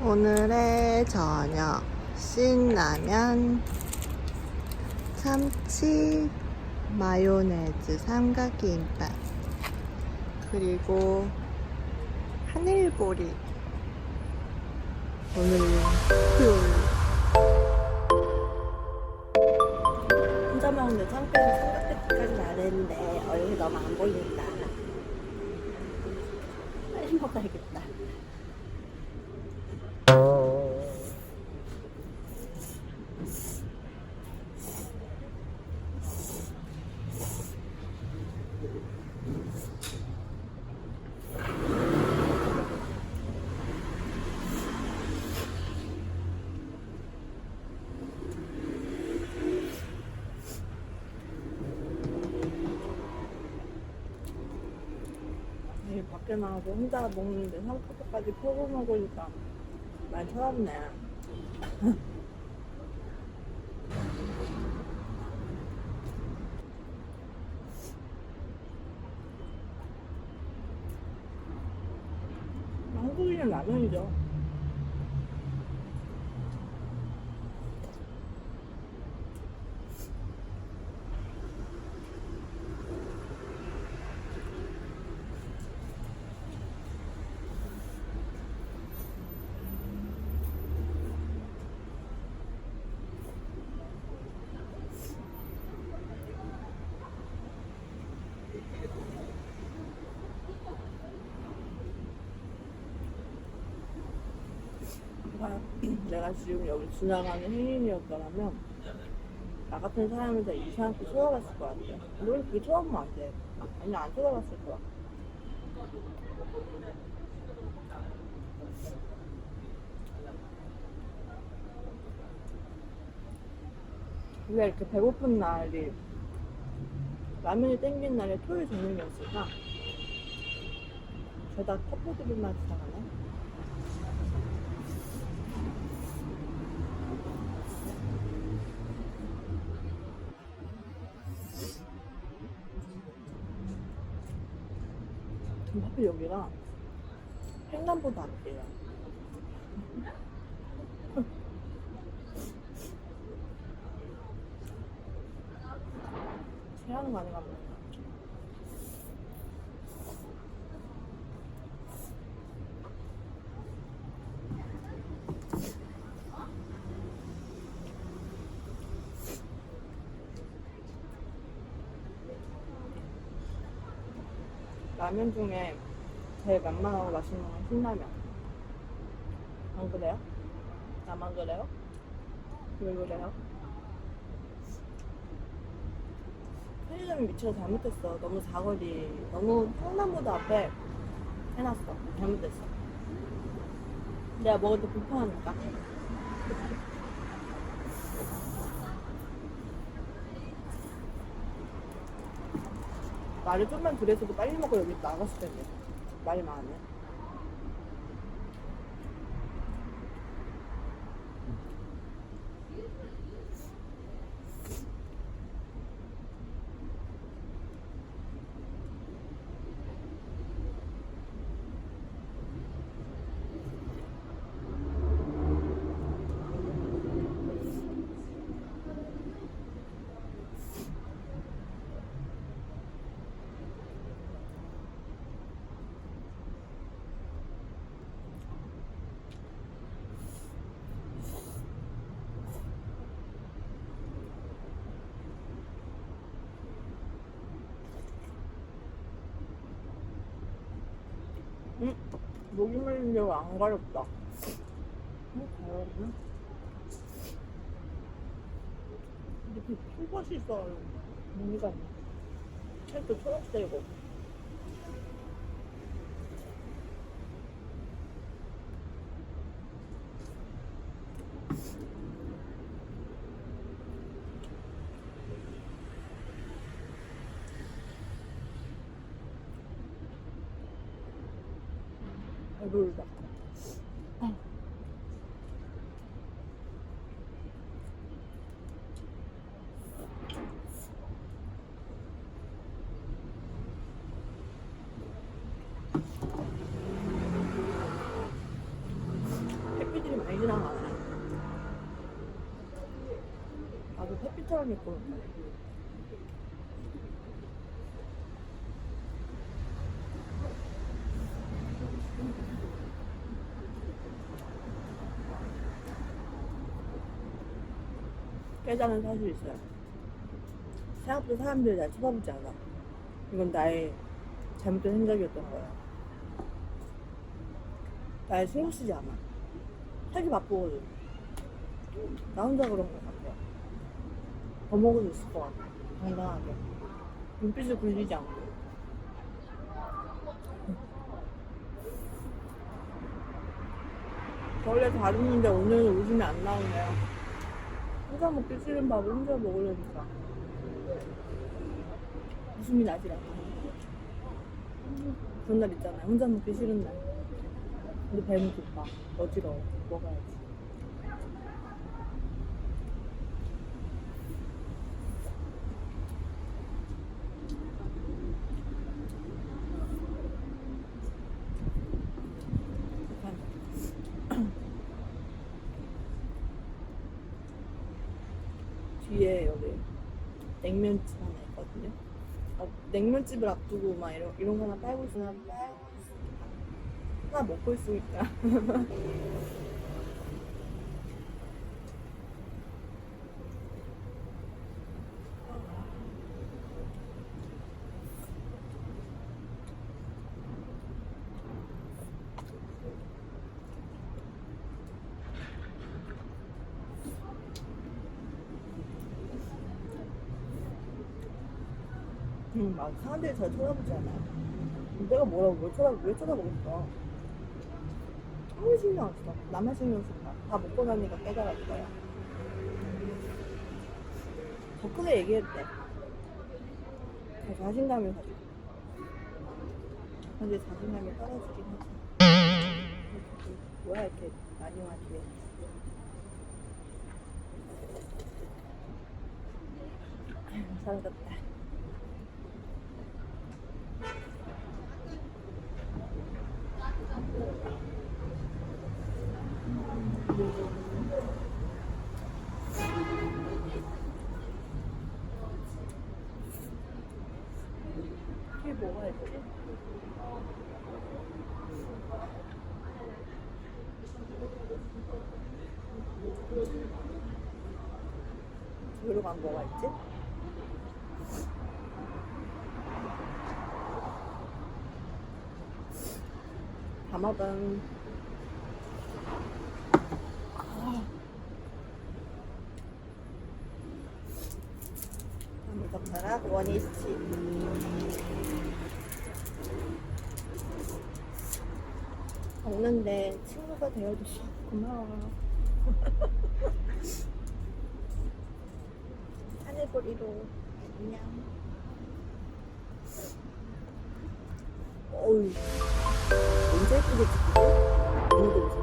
오늘의 저녁 신라면 참치 마요네즈 삼각김밥 그리고 하늘보리. 오늘은 토요일. 혼자 먹는데 창피해서 삼각김밥까지는 안 했는데 얼굴이 너무 안 보인다. 빨리 먹어야겠다. 밖에 나가서 혼자 먹는데 삼각김밥까지 펴고 먹으니까 많이 차갑네. 한국인은 라면이죠. 내가 지금 여기 지나가는 행인이었더라면 나 같은 사람을 다 이상하게 쳐다봤을 것 같아. 넌 그게 쳐다보면 안 돼. 아니 안 쳐다봤을 거야. 우리가 이렇게 배고픈 날이 라면이 땡긴 날에 토요일 저녁이었을까? 죄다 커플들만 지나가네. 하필 여기가 횡단보도 앞이에요. 체하는 거 아닌가 보네. 라면 중에 제일 만만하고 맛있는 건 신라면. 안 그래요? 나만 그래요? 왜 그래요? 편의점이 미치가 잘못했어. 너무 사거리, 너무 횡단보도 앞에 해놨어. 잘못했어. 내가 먹을 때 불편하니까. 말을 좀만 덜해서도 빨리 먹고 여기 나갔을 텐데. 말이 많네. 목이 물리려고 안 가렵다. 가렵나? 이렇게 풀밭이 있어. 무늬가 책도 초록색이고. 배부르다. 햇빛들이 많이 지나가네. 아주 햇빛처럼 있고. 깨자는 사실 있어요. 생각보다 사람들이 날 쳐다보지 않아. 이건 나의 잘못된 생각이었던 거야. 날 신경 쓰지 않아. 살기 바쁘거든. 나 혼자 그런 것 같아. 더 먹을 수 있을 것 같아. 당당하게. 눈빛을 굴리지 않고. 원래 다른인데 오늘은 웃음이 안 나오네요. 혼자 먹기 싫은 밥을 혼자 먹으려니까 웃음이 나질 않아. 그런 날 있잖아요. 혼자 먹기 싫은 날. 근데 배는 고파. 어지러워. 먹어야지. 뒤에 여기 냉면집 하나 있거든요. 냉면집을 앞두고 막 이런 거나 빨고 있으면 하나 먹고 있으니까. 막 사람들이 잘 쳐다보지 않아. 내가 뭐라고 왜 쳐다보겠어. 아무 신경 안 써. 나만 신경 쓴다. 다 먹고 나니까 깨달았을 거야. 더 크게 얘기했대. 더 자신감을 가지고. 근데 자신감이 떨어지긴 하지. 뭐야 이렇게 많이 와지. 사라졌다. 이게 뭐가 있지? 여기로 가면 뭐가 있지? 담아본 젓가락 원이스치. 먹는데 친구가 되어주셔. 고마워. 하늘보리로 안녕. 어우 언제 예쁘게 찍히지? 오늘도